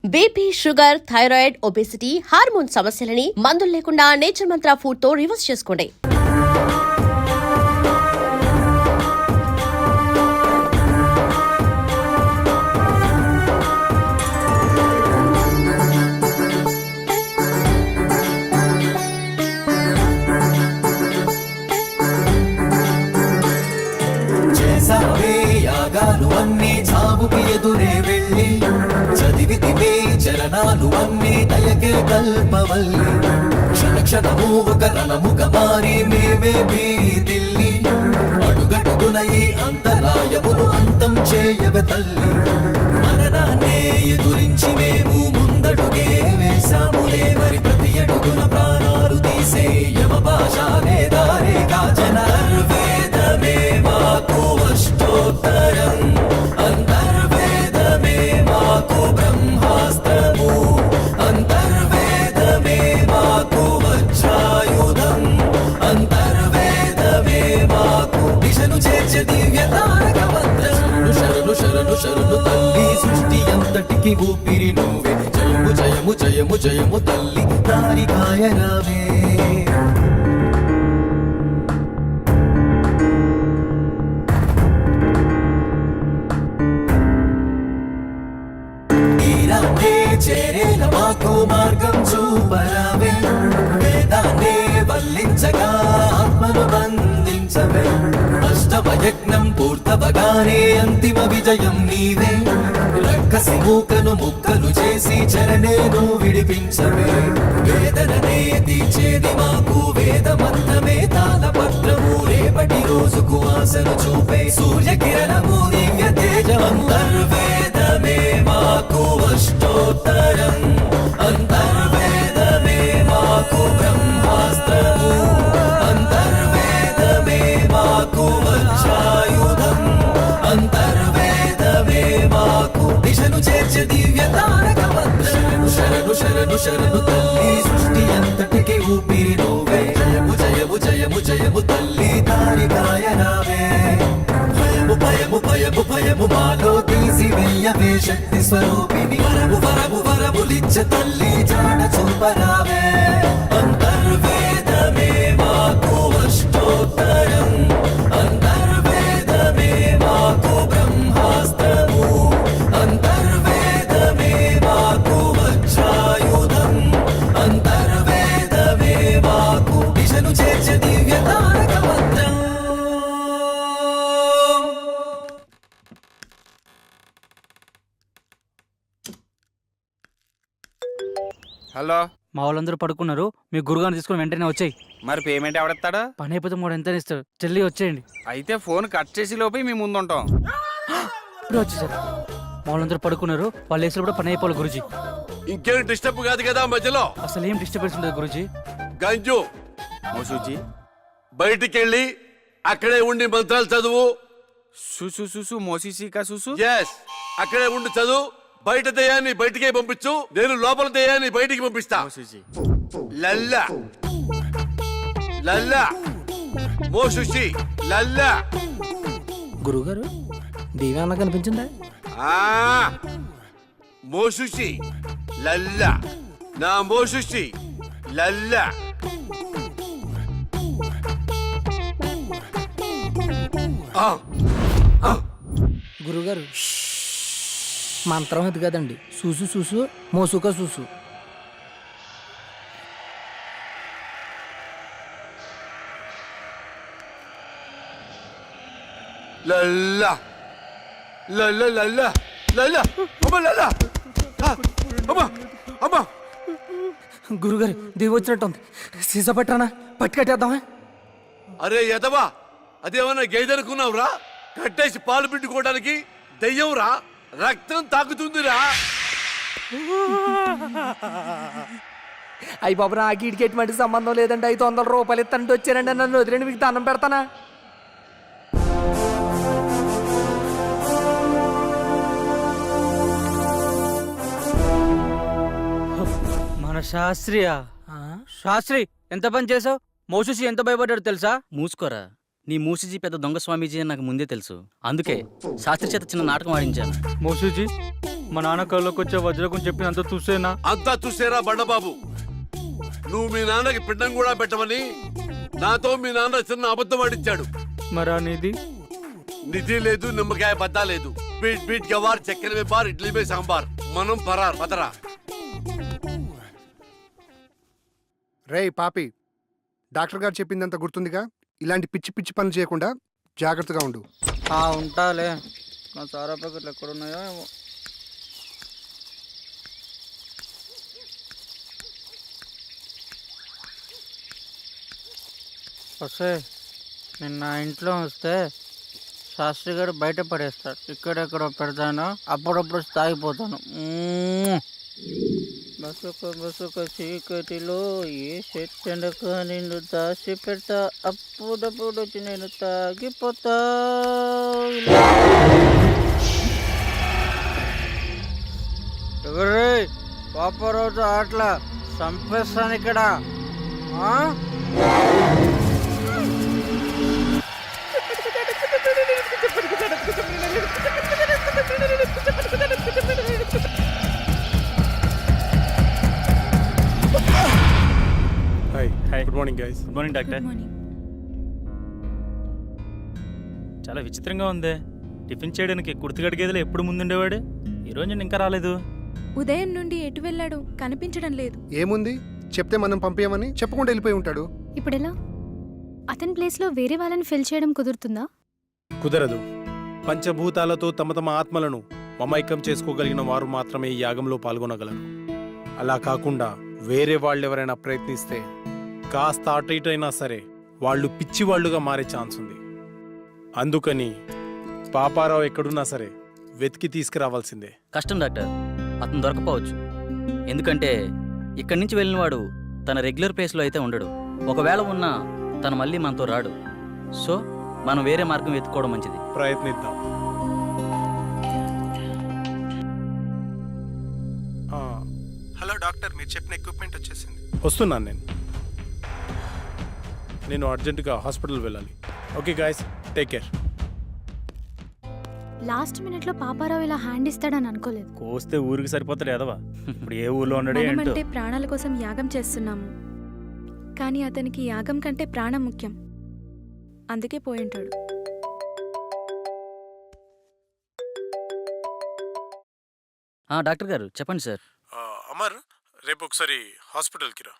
BP, sugar, thyroid, obesity, hormone సమస్యలని మందులు లేకుండా నేచర్ మంత్ర ఫుడ్ తో రివర్స్ చేసుకోండి. అన్నీ చావుకి ఎదురే వెళ్ళి చదివితివే చరణాలు అన్నీ దయకే కల్పవల్లి క్షణ క్షణము ఒక రణముగా మారి మేమే బీదిల్లి అడుగడుగున ఈ అంతరాయమును అంతం చేయవే తల్లి మరణాన్నే ఎదురించి మేము ముందడుగే వేశాములే మరి ప్రతి అడుగున ప్రాణాలు తీసే యమ భాషానే దారే కాచన వేదమే మాకు అష్టోత్తరం అంతర్వేదమే మాకు బ్రహ్మాస్త్రము అంతర్వేదమే మాకు వజ్రాయుధం అంతర్వేదమే మాకు దిశను చేర్చే దివ్య తారక మంత్రం శరణు శరణు శరణు తల్లి సృష్టి అంతటికి ఊపిరి నువ్వే జయము జయము జయము జయము తల్లి తారికాయ రావే చేరేల మాకు మార్గం చూపరావే వేదాన్నే వల్లించగా ఆత్మను బంధించవే అష్టమయజ్ఞం పూర్తవగానే అంతిమ విజయం నీవే రక్కసి మూకను ముక్కలు చేసి చరణేను విడిపించవే వేదననే తీర్చేది మాకు వేదమంతమే తాళపత్రము రేపటి రోజుకు ఆశను చూపే సూర్యకిరణము దివ్య తేజమంతర్వేదమే మాకు అష్టోత్తరం అంతర్వేదమే మాకు బ్రహ్మాస్త్రము అంతర్వేదమే మాకు వజ్రాయుధం అంతర్వేదమే మాకు దిశను చేర్చే దివ్య తారక మంత్రం శరణు శరణు శరణు తల్లి సృష్టి అంతటికి ఊపిరి నువ్వే జయము జయము జయము జయము తల్లి తారికాయ రావే భయము భయము భయము భయము మాలో తీసి వెయ్యవే శక్తి స్వరూపిణి వరము వరము వరములిచ్చ తల్లి జాడ చూపరావే అంతర్వేదమే మాకు అష్టోత్తరం అంతర్వేదమే మాకు బ్రహ్మాస్త్రము అంతర్వేదమే మాకు వజ్రాయుధం అంతర్వేదమే మాకు దిశను చేర్చే దివ్య తారక మంత్రం హలో, మా వాళ్ళందరూ పడుకున్నారు. మీ గురుగారిని తీసుకుని వెంటనే వచ్చాయి. మరి పేమెంట్ ఎవడెత్తాడు? పని అయిపోతే మూడు ఎంత ఇస్తారు? జల్దీ వచ్చేయండి. అయితే ఫోన్ కట్ చేసి లోపే మీ ముందుంటాం. ఇప్పుడు వచ్చేసారు. మా వాళ్ళందరూ పడుకున్నారు. వాళ్ళు వేసినప్పుడు పని అయిపోవాలి గురుజీ. ఇంకేం డిస్టర్బ్ కాదు కదా మధ్యలో? అసలు ఏం డిస్టర్బెన్స్ ఉండదు గురుజీ. గంజు మోసూజీ బయటికి వెళ్ళి అక్కడే ఉండి మంత్రాలు చదువు. సుసు సుసు మోసీసీకా సుసు. ఎస్, అక్కడే ఉండి చదువు. బయట దయ్యాన్ని బయటికే పంపించు, నేను లోపల దయ్యాన్ని బయటికి పంపిస్తా. మోసూజీ లల్లా లల్లా మోసుషి లల్లా. గురుగారు దేవేమన్నా కనిపించిందా? మోసుషి లల్లా, నా మోసుషి లల్లా. గురుగారు మంత్రం అది కదండి, చూసు చూసు మోసుక చూసు. లల్లా లల్లా లల్లా లల్లా అమ్మ లల్లా అమ్మ అమ్మ. గురుగారు దేవి వచ్చినట్టు ఉంది. సీసా పట్టరానా? పట్టుకట్టేద్దామా? అరే ఎదవా, అదేమన్నా గేదెనుకున్నావురా? కట్టేసి పాలు పిండుకోవడానికి దెయ్యంరా, రక్తం తాకుతుందిరా. అయ్యి బాబు, నాకు ఇటుకి ఎటువంటి సంబంధం లేదండి. 500 రూపాయలు ఇస్తానంటే వచ్చారండి. నన్ను వదిలేండి, మీకు దండం పెడతానా? మన శాస్త్రియా? శాస్త్రి, ఎంత పని చేసావు? మోసూసి ఎంత భయపడ్డాడు తెలుసా? మూసుకోరా, నీ మూసిజీ పెద్ద దొంగ స్వామీజీ అని నాకు ముందే తెలుసు. అందుకే శాస్త్రి చేత చిన్న నాటకం ఆడించాను. మోసూజీ మా నాన్న కళ్ళకి వచ్చే వజ్రకం చెప్పినంత చూసేనా? అంతా చూసేరా బండబాబు, నువ్వు మీ నాన్నకి పిండం కూడా పెట్టమని నాతో మీ నాన్న చిన్న అబద్ధం ఆడించాడు. మరా నీది? నిధి లేదు, నిమ్మకాయ బద్దా లేదు. పీట్ పీట్ గవార్, చక్కెర మే బార్, ఇడ్లీ మే సాంబార్. మనం పరార్ పదరా. రేయ్ పాపి, డాక్టర్ గారు చెప్పిందంత గుర్తుందిగా? ఇలాంటి పిచ్చి పిచ్చి పనులు చేయకుండా జాగ్రత్తగా ఉండు. ఉంటాలే. నా సారా ప్యాకెట్లు ఎక్కడున్నాయో ఏమో. వస్తే నిన్న ఇంట్లో వస్తే శాస్త్రి గారు బయట పడేస్తాడు. ఇక్కడెక్కడ పెడతాను, అప్పుడప్పుడు తాగిపోతాను. బసుక చీకటిలో ఏ చెట్టెండక నిన్ను దాచి పెడతా, అప్పుడప్పుడు వచ్చి నేను తాగిపోతా. ఎవరే పాపరోజు ఆటలా చంపేస్తాను ఇక్కడ. Hi, good morning guys. Good morning doctor. చాలా విచిత్రంగా ఉంది. టిఫిన్ చేయడానికి కుర్తిగడి గదిలో ఎప్పుడు ముందుండేవాడు, ఈ రోజు ఇంకా రాలేదు. ఉదయం నుండి ఎటు వెళ్ళాడు కనిపించడం లేదు. ఏముంది, చెప్తే మనం పంపించమని చెప్పకుండా వెళ్ళిపోయి ఉంటాడు. ఇప్పుడెలా? అతని ప్లేస్లో వేరే వాళ్ళని ఫిల్ చేయడం కుదురుతుందా? కుదరదు. పంచభూతాలతో తమ తమ ఆత్మలను మమైకం చేసుకోగలిగిన వారు మాత్రమే ఈ యాగంలో పాల్గొనగలరు. అలా కాకుండా వేరే వాళ్ళెవరైనా ప్రయత్నిస్తే కాస్త అటు ఇటు అయినా సరే వాళ్ళు పిచ్చివాళ్లుగా మారే ఛాన్స్ ఉంది. అందుకని పాపారావు ఎక్కడున్నా సరే వెతికి తీసుకురావాల్సిందే. కష్టం డాక్టర్, అతను దొరకపోవచ్చు. ఎందుకంటే ఇక్కడి నుంచి వెళ్ళినవాడు తన రెగ్యులర్ ప్లేస్లో అయితే ఉండడు. ఒకవేళ ఉన్నా తను మళ్ళీ మనతో రాడు. సో మనం వేరే మార్గం వెతుక్కోవడం మంచిది. ప్రయత్నిద్దాం. హలో డాక్టర్, మీరు చెప్పిన ఎక్విప్మెంట్ వచ్చేసింది. వస్తున్నాను నేను అర్జెంటుగా హాస్పిటల్ వెళ్ళాలి. Okay guys, take care. Last మినిట్లో పాపారావు ఇలా హ్యాండ్ ఇస్తాడని అనుకోలేదు. కోస్తే ఊరికి సరిపోతాడు ఎదవా. ఇప్పుడు ఏ ఊర్లో ఉన్నాడు ఏంటో. మనమంటే ప్రాణాల కోసం యాగం చేస్తున్నాము, కానీ అతనికి యాగం కంటే ప్రాణం ముఖ్యం. అందుకే పోయింటాడు. డాక్టర్ గారు చెప్పండి సార్. అమర్, రేపు ఒకసారి హాస్పిటల్కి రా.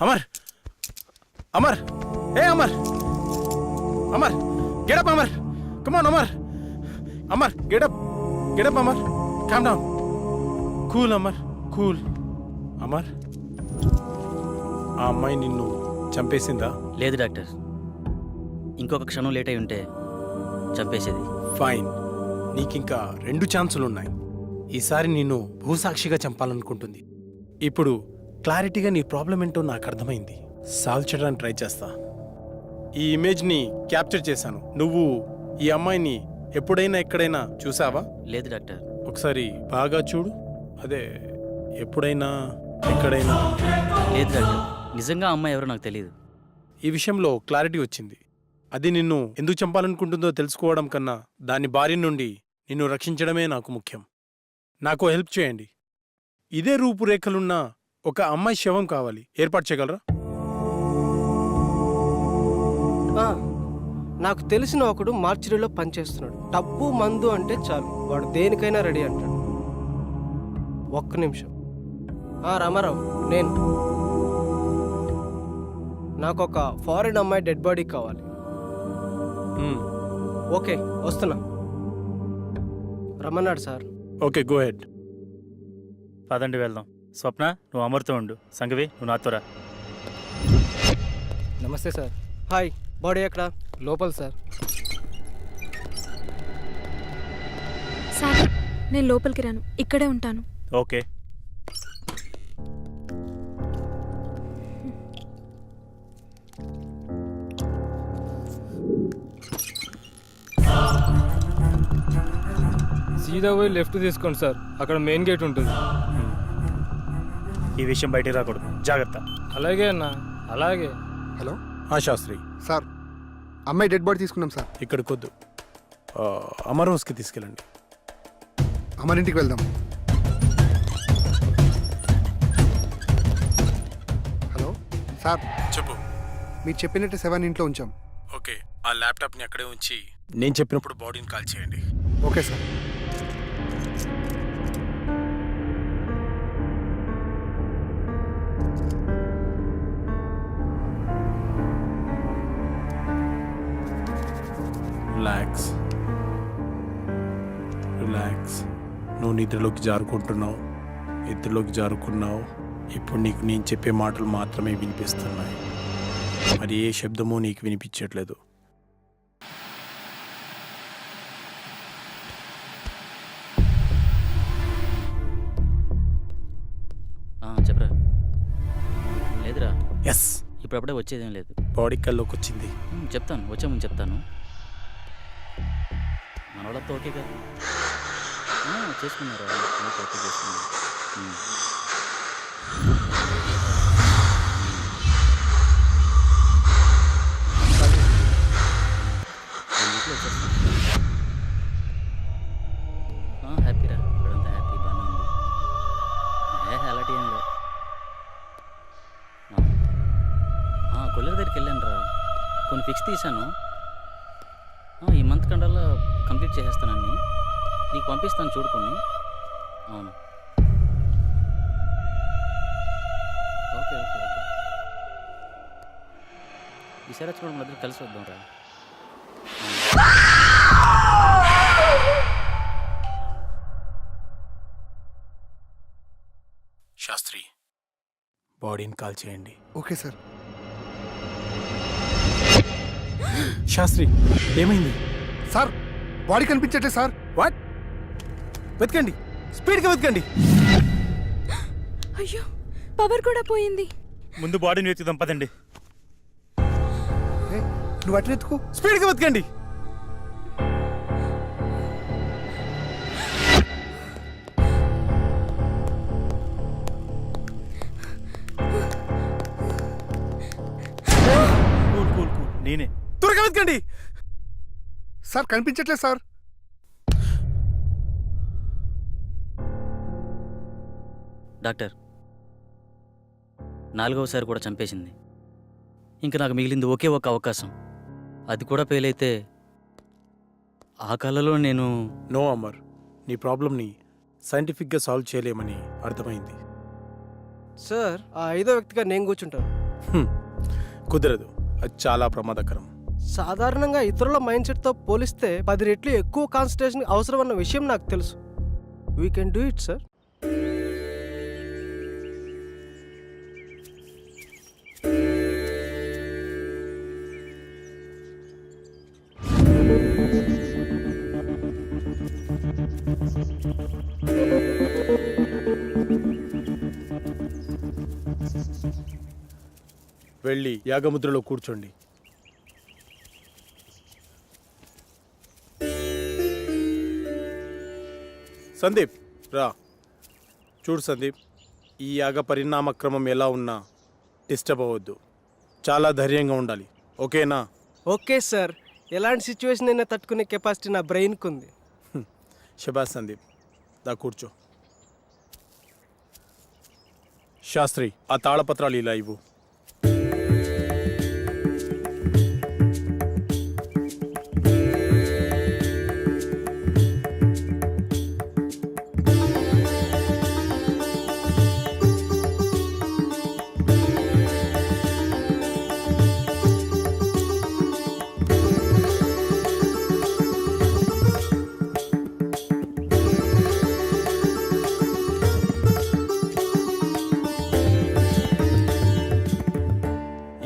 అమర్, అమర్, ఏ Amar Amar get up Amar come on Amar Amar get up get up Amar calm down cool Amar cool Amar ఆ అమ్మాయి నిన్ను చంపేసిందా? లేదు డాక్టర్, ఇంకొక క్షణం లేట్ అయి ఉంటే చంపేసేది. ఫైన్, నీకింకా 2 ఛాన్సులున్నాయి. ఈసారి నిన్ను భూసాక్షిగా చంపాలనుకుంటుంది. ఇప్పుడు క్లారిటీగా నీ ప్రాబ్లం ఏంటో నాకు అర్థమైంది. సాల్వ్ చేయడానికి ట్రై చేస్తా. ఈ ఇమేజ్ని క్యాప్చర్ చేశాను. నువ్వు ఈ అమ్మాయిని ఎప్పుడైనా ఎక్కడైనా చూసావా? లేదు డాక్టర్. ఒకసారి బాగా చూడు. అదే ఎప్పుడైనా ఎక్కడైనా. లేదు డాక్టర్, నిజంగా ఆ అమ్మాయి ఎవరో నాకు తెలియదు. ఈ విషయంలో క్లారిటీ వచ్చింది. అది నిన్ను ఎందుకు చంపాలనుకుంటుందో తెలుసుకోవడం కన్నా దాని బారి నుండి నిన్ను రక్షించడమే నాకు ముఖ్యం. నాకు హెల్ప్ చేయండి. ఇదే రూపురేఖలున్న ఒక అమ్మాయి శవం కావాలి. ఏర్పాటు చేయగలరా? నాకు తెలిసిన ఒకడు మార్చిరీలో పనిచేస్తున్నాడు. డబ్బు మందు అంటే చాలు, వాడు దేనికైనా రెడీ అంటాడు. ఒక్క నిమిషం. రామారావు, నేను నాకు ఒక ఫారిన్ అమ్మాయి డెడ్ బాడీ కావాలి. ఓకే, వస్తున్నా. రమ్మన్నాడు సార్. Okay, go head. పదండి వెళ్దాం. స్వప్న, నువ్వు అమర్తో ఉండు. సంగవి, నువ్వు నాతో రా. నమస్తే సార్. హాయ్, బాడీ ఎక్కడ? లోపల సార్. సార్, నేను లోపలికి రాను, ఇక్కడే ఉంటాను. ఓకే. సీదా పోయి లెఫ్ట్ తీసుకోండి సార్, అక్కడ మెయిన్ గేట్ ఉంటుంది. ఈ విషయం బయటికి రాకూడదు, జాగ్రత్త. అలాగే అన్న, అలాగే. హలో శాస్త్రి సార్, అమ్మాయి డెడ్ బాడీ తీసుకున్నాం సార్. ఇక్కడికొద్దు, అమర్ హౌస్కి తీసుకెళ్ళండి. అమరింటికి వెళ్దాం. హలో సార్, చెప్పు. మీరు చెప్పినట్టు 7 ఇంట్లో ఉంచాం. ఓకే, ఆ ల్యాప్టాప్ని అక్కడే ఉంచి నేను చెప్పినప్పుడు బాడీని కాల్ చేయండి. Okay sir. Relax relax. నువ్వు నిద్రలోకి జారుకుంటున్నావు, నిద్రలోకి జారుకున్నావు. ఇప్పుడు నీకు నేను చెప్పే మాటలు మాత్రమే వినిపిస్తున్నాయి, మరి ఏ శబ్దమూ నీకు వినిపించట్లేదు. చెప్పరా. లేదురా, ఎస్, ఇప్పుడప్పుడే వచ్చేదేం లేదు. బాడీ కల్లోకి వచ్చింది. చెప్తాను, వచ్చే ముందు చెప్తాను. మన వాళ్ళతో ఓకే కదా? చేసుకున్నారా? ఓకే, చేసుకున్నారు. హ్యాపీరా, ఇప్పుడంతా హ్యాపీ, బాగానే ఉంది. అలాంటి ఏం లేదు. కొల్లెర దగ్గరికి వెళ్ళాను రా, కొన్ని ఫిక్స్ తీశాను. ఈ మంత్ కండల్లా కంప్లీట్ చేసేస్తానని నీకు పంపిస్తాను, చూడుకొని. అవును, ఓకే ఓకే ఓకే. ఈసారి వచ్చి కూడా మన దగ్గర కలిసి వద్దాం రా. శాస్త్రి, బాడీని కాల్ చేయండి. Okay sir. శాస్త్రి, ఏమైంది సార్? బాడీ కనిపించట్లేదు సార్. వాట్? వెతకండి, స్పీడ్గా వెతకండి. అయ్యో, పవర్ కూడా పోయింది. ముందు బాడీని వెతుకుదాం, పదండి. నువ్వు అటు వెతుకు. స్పీడ్గా వెతకండి. కూల్ కూల్ కూల్, నేనే. త్వరగా వెతకండి. సార్ కనిపించట్లేదు సార్. డాక్టర్, 4వసారి కూడా చంపేసింది. ఇంకా నాకు మిగిలింది ఒకే ఒక అవకాశం. అది కూడా ఫెయిల్ అయితే ఆ కళలో నేను... నో అమర్, నీ ప్రాబ్లమ్ని సైంటిఫిక్గా సాల్వ్ చేయలేమని అర్థమైంది. సార్, ఆ 5వ వ్యక్తిగా నేను కూర్చుంటాను. కుదరదు, అది చాలా ప్రమాదకరం. సాధారణంగా ఇతరుల మైండ్ సెట్తో పోలిస్తే 10 రెట్లు ఎక్కువ కాన్సన్ట్రేషన్ అవసరం అన్న విషయం నాకు తెలుసు. We can do it sir. వెళ్ళి యాగముద్రలో కూర్చోండి. సందీప్ రా. చూడు సందీప్, ఈ యాగ పరిణామక్రమం ఎలా ఉన్నా డిస్టర్బ్ అవ్వద్దు. చాలా ధైర్యంగా ఉండాలి, ఓకేనా? Okay sir. ఎలాంటి సిచ్యువేషన్ అయినా తట్టుకునే కెపాసిటీ నా బ్రెయిన్కి ఉంది. శబాష్ సందీప్, దా కూర్చో. శాస్త్రి, ఆ తాళపత్రాలు ఇలా ఇవ్వు.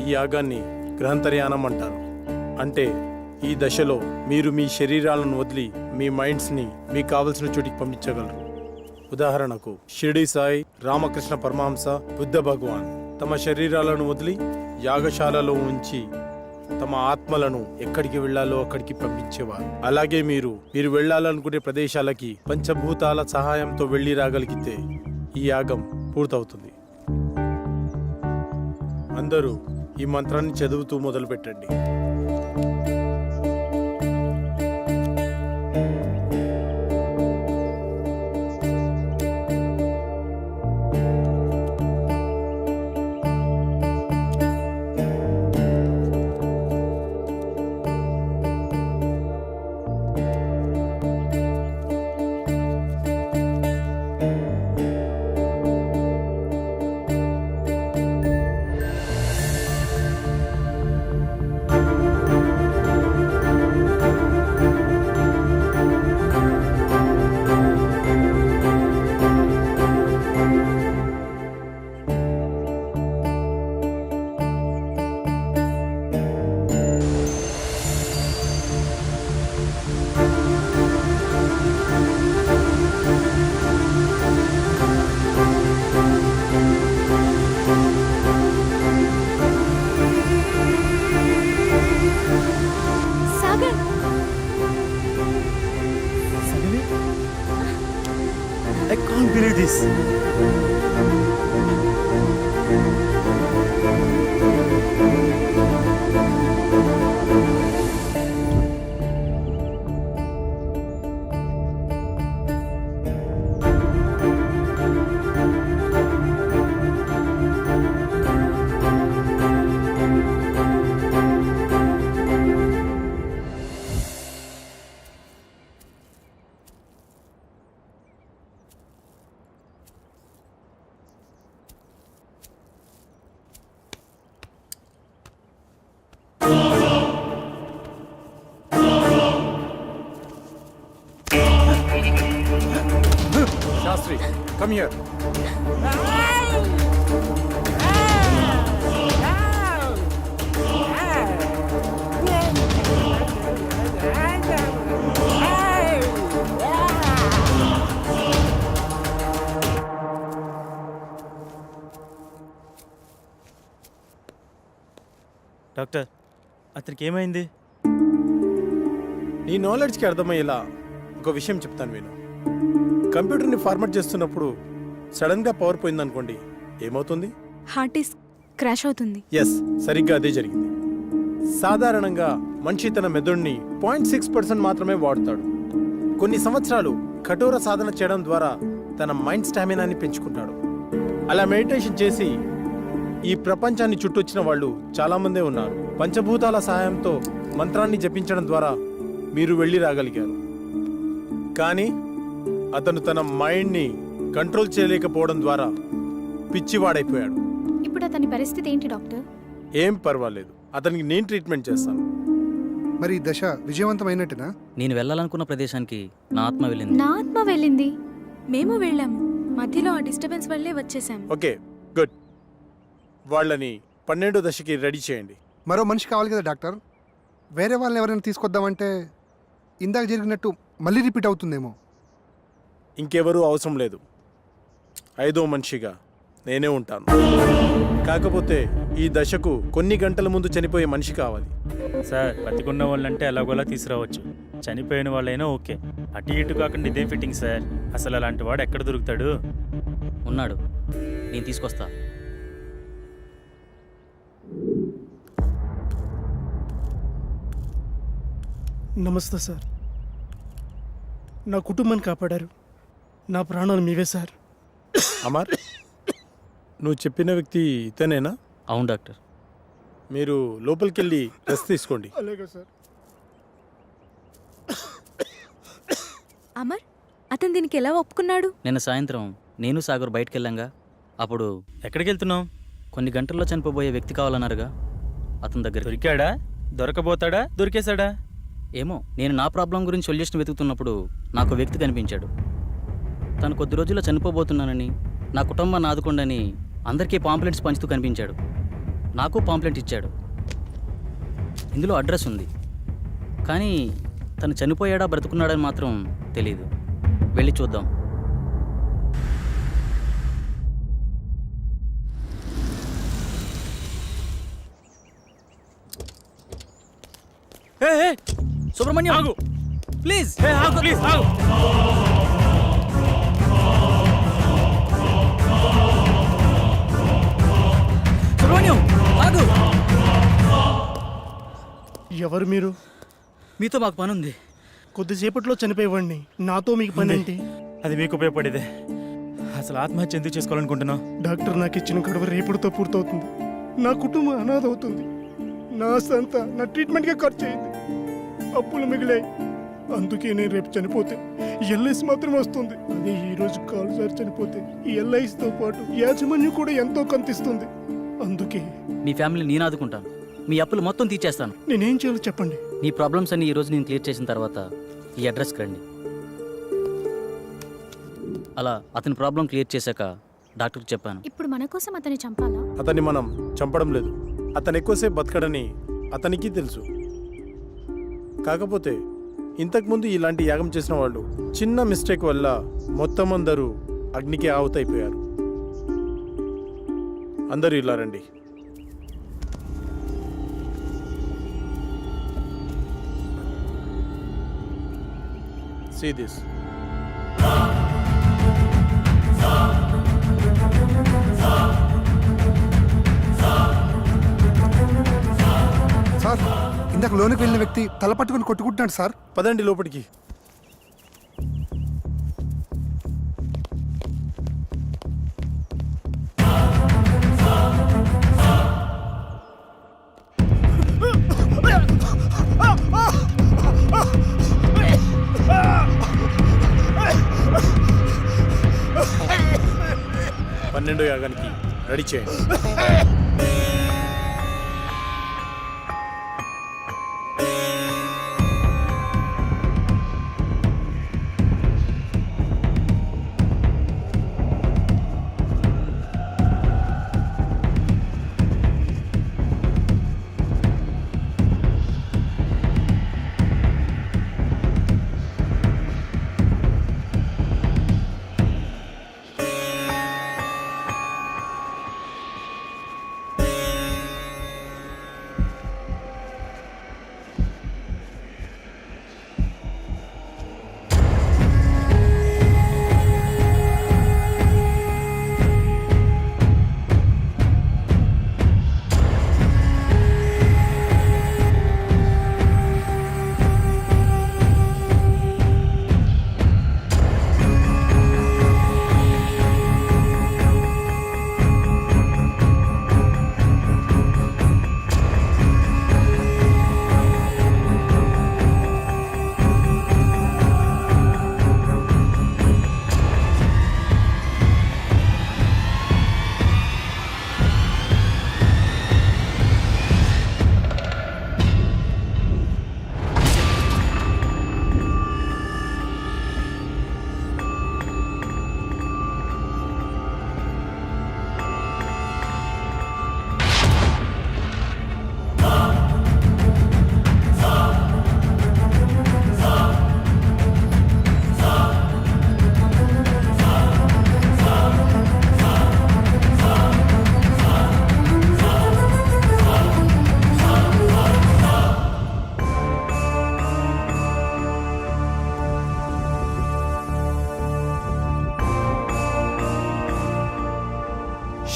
ఈ యాగాన్ని గ్రహంతర్యానం అంటారు. అంటే ఈ దశలో మీరు మీ శరీరాలను వదిలి మీ మైండ్స్ని మీకు కావలసిన చోటికి పంపించగలరు. ఉదాహరణకు షిరిడి సాయి, రామకృష్ణ పరమహంస, బుద్ధ భగవాన్ తమ శరీరాలను వదిలి యాగశాలలో ఉంచి తమ ఆత్మలను ఎక్కడికి వెళ్లాలో అక్కడికి పంపించేవారు. అలాగే మీరు వెళ్లాలనుకునే ప్రదేశాలకి పంచభూతాల సహాయంతో వెళ్లి రాగలిగితే ఈ యాగం పూర్తవుతుంది. అందరూ ఈ మంత్రాన్ని చదువుతూ మొదలు పెట్టండి. Sagar, I can't believe this. Shastri, come here. Doctor, అతనికి ఏమైంది? నీ నాలెడ్జ్కి అర్థమయ్యేలా ఒక విషయం చెప్తాను విను. కంప్యూటర్ని ఫార్మాట్ చేస్తున్నప్పుడు సడన్గా పవర్ పోయిందనుకోండి, ఏమవుతుంది? హార్ట్ డిస్క్ క్రాష్ అవుతుంది. ఎస్, సరిగ్గా అదే జరిగింది. సాధారణంగా మనిషి తన మెదడుని 0.6% మాత్రమే వాడుతాడు. కొన్ని సంవత్సరాలు కఠోర సాధన చేయడం ద్వారా తన మైండ్ స్టామినాని పెంచుకుంటాడు. అలా మెడిటేషన్ చేసి ఈ ప్రపంచాన్ని చుట్టొచ్చిన వాళ్ళు చాలామందే ఉన్నారు. పంచభూతాల సహాయంతో మంత్రాన్ని జపించడం ద్వారా మీరు వెళ్ళి రాగలిగారు. కానీ అతను తన మైండ్ని కంట్రోల్ చేయలేకపోవడం ద్వారా పిచ్చివాడైపోయాడు. ఇప్పుడు అతని పరిస్థితి ఏంటి డాక్టర్? ఏం పర్వాలేదు, అతనికి నేను ట్రీట్మెంట్ చేస్తాను. మరి ఈ దశ విజయవంతమైనట్టేనా? నేను వెళ్ళాలనుకున్న ప్రదేశానికి నా ఆత్మ వెళ్ళింది. నా ఆత్మ వెళ్ళింది. మేము వెళ్ళాము. మధ్యలో ఆ డిస్టర్బెన్స్ వల్లే వచ్చేసాం. Okay, good. వాళ్ళని 12వ దశకి రెడీ చేయండి. మరో మనిషి కావాలి కదా డాక్టర్. వేరే వాళ్ళని ఎవరైనా తీసుకొద్దామంటే ఇందాక జరిగినట్టు మళ్ళీ రిపీట్ అవుతుందేమో. ఇంకెవరూ అవసరం లేదు. 5వ మనిషిగా నేనే ఉంటాను. కాకపోతే ఈ దశకు కొన్ని గంటల ముందు చనిపోయే మనిషి కావాలి. సార్ బతికున్న వాళ్ళంటే ఎలాగోలా తీసుకురావచ్చు, చనిపోయిన వాళ్ళైనా ఓకే. అటు ఇటు కాకుండా ఇదే ఫిట్టింగ్ సార్. అసలు అలాంటి వాడు ఎక్కడ దొరుకుతాడు? ఉన్నాడు, నేను తీసుకొస్తా. నమస్తే సార్. నా కుటుంబాన్ని కాపాడారు. నా ప్రాణాలు మీవే సార్. అమర్, నువ్వు చెప్పిన వ్యక్తి ఇతనేనా? అవును డాక్టర్. మీరు లోపలికి వెళ్ళి రెస్ట్ తీసుకోండి. అలాగే సార్. అమర్, అతను దీనికి ఎలా ఒప్పుకున్నాడు? నిన్న సాయంత్రం నేను సాగర్ బయటకు వెళ్ళాంగా. అప్పుడు ఎక్కడికి వెళ్తున్నావు? కొన్ని గంటల్లో చనిపోబోయే వ్యక్తి కావాలన్నారుగా, అతని దగ్గర. దొరికాడా? దొరకబోతాడా? దొరికేశాడా? ఏమో, నేను నా ప్రాబ్లం గురించి సొల్యూషన్ వెతుకుతున్నప్పుడు నాకు వ్యక్తి కనిపించాడు. తను కొద్ది రోజుల్లో చనిపోబోతున్నానని, నా కుటుంబాన్ని ఆదుకోండని అందరికీ పాంప్లెంట్స్ పంచుతూ కనిపించాడు. నాకు పాంప్లెంట్ ఇచ్చాడు. ఇందులో అడ్రస్ ఉంది, కానీ తను చనిపోయాడా బ్రతుకున్నాడని మాత్రం తెలీదు. వెళ్ళి చూద్దాం. సుబ్రహ్మణ్యం, ఆగు ప్లీజ్. ప్లీజ్ ఆగు. సుబ్రహ్మణ్యం ఆగు. ఎవరు మీరు? మీతో మాకు పని ఉంది. కొద్దిసేపట్లో చనిపోయేవాడిని. నాతో మీకు పని ఏంటి? అది మీకు ఉపయోగపడేదే. అసలు ఆత్మహత్య ఎందుకు చేసుకోవాలనుకుంటున్నావు? డాక్టర్ నాకు ఇచ్చిన గడువు రేపటితో పూర్తవుతుంది. నా కుటుంబం అనాథ అవుతుంది. నా సంత నా ట్రీట్మెంట్గా ఖర్చు అయింది. అప్పులు మిగిలాయి. అందుకే నేను రేపు చనిపోతే ఎల్ఐసి మాత్రం వస్తుంది. అదే ఈ రోజు కాలు సార్ చనిపోతే ఈ ఎల్ఐసితో పాటు యాజమాన్యం కూడా ఎంతో కంతిస్తుంది. అందుకే మీ ఫ్యామిలీ నేను ఆదుకుంటాను. మీ అప్పులు మొత్తం తీర్చేస్తాను. నేనేం చేయాలో చెప్పండి. మీ ప్రాబ్లమ్స్ అన్ని ఈ రోజు నేను క్లియర్ చేసిన తర్వాత ఈ అడ్రస్కి రండి. అలా అతని ప్రాబ్లం క్లియర్ చేశాక డాక్టర్కి చెప్పాను. ఇప్పుడు మన కోసం అతన్ని చంపాలా? అతన్ని మనం చంపడం లేదు. అతను ఎక్కువసేపు బతకడని అతనికి తెలుసు. కాకపోతే ఇంతకుముందు ఇలాంటి యాగం చేసిన వాళ్ళు చిన్న మిస్టేక్ వల్ల మొత్తం అందరూ అగ్నికి ఆహుతైపోయారు. అందరూ ఇలా రండి. See this. సార్, ఇందాక లోనికి వెళ్ళిన వ్యక్తి తల పట్టుకుని కొట్టుకుంటున్నాడు సార్. పదండి లోపలికి. పన్నెండో యాగానికి రెడీ చేయండి.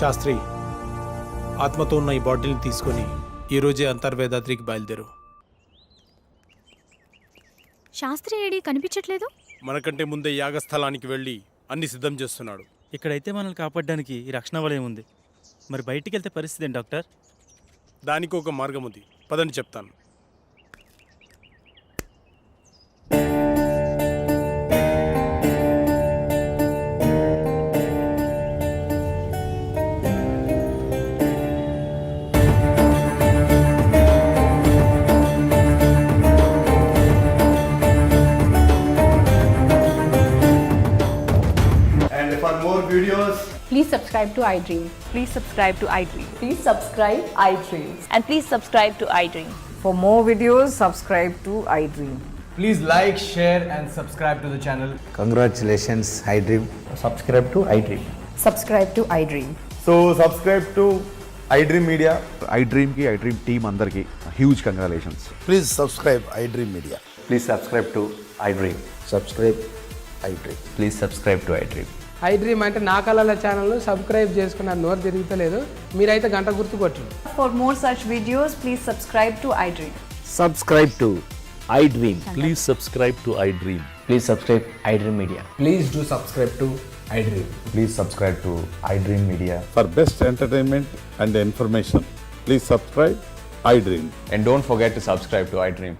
శాస్త్రి, ఆత్మతో ఉన్న ఈ బాటిల్ని తీసుకొని ఈరోజే అంతర్వేదాద్రికి బయలుదేరు. శాస్త్రి ఏడి కనిపించట్లేదు. మనకంటే ముందే యాగస్థలానికి వెళ్ళి అన్ని సిద్ధం చేస్తున్నాడు. ఇక్కడైతే మనల్ని కాపాడడానికి ఈ రక్షణ వలయం ఉంది. మరి బయటికి వెళ్తే పరిస్థితి ఏంటి డాక్టర్? దానికి ఒక మార్గం ఉంది, పదని చెప్తాను. And for more videos, Please subscribe to iDream. Please subscribe to iDream. Please subscribe iDream. And please subscribe to iDream. For more videos, subscribe to iDream. Please like, share and subscribe to the channel. Congratulations iDream. Subscribe to iDream. Subscribe to iDream. so subscribe to iDream Media. iDream కి iDream team అందరికి huge congratulations. Please subscribe iDream media. Please subscribe to iDream. Subscribe iDream. Please subscribe to iDream. iDream అంటే నా కళల channel subscribe చేసుకున్న నోరు తిరుగుతలేదు. మీరైతే గంట గుర్తు కొట్టండి. For more such videos, please subscribe to iDream. Subscribe to iDream. Please subscribe to iDream. Please subscribe iDream Media. Please do subscribe to iDream. Please subscribe to iDream media. For best entertainment and information, please subscribe iDream. And don't forget to subscribe to iDream.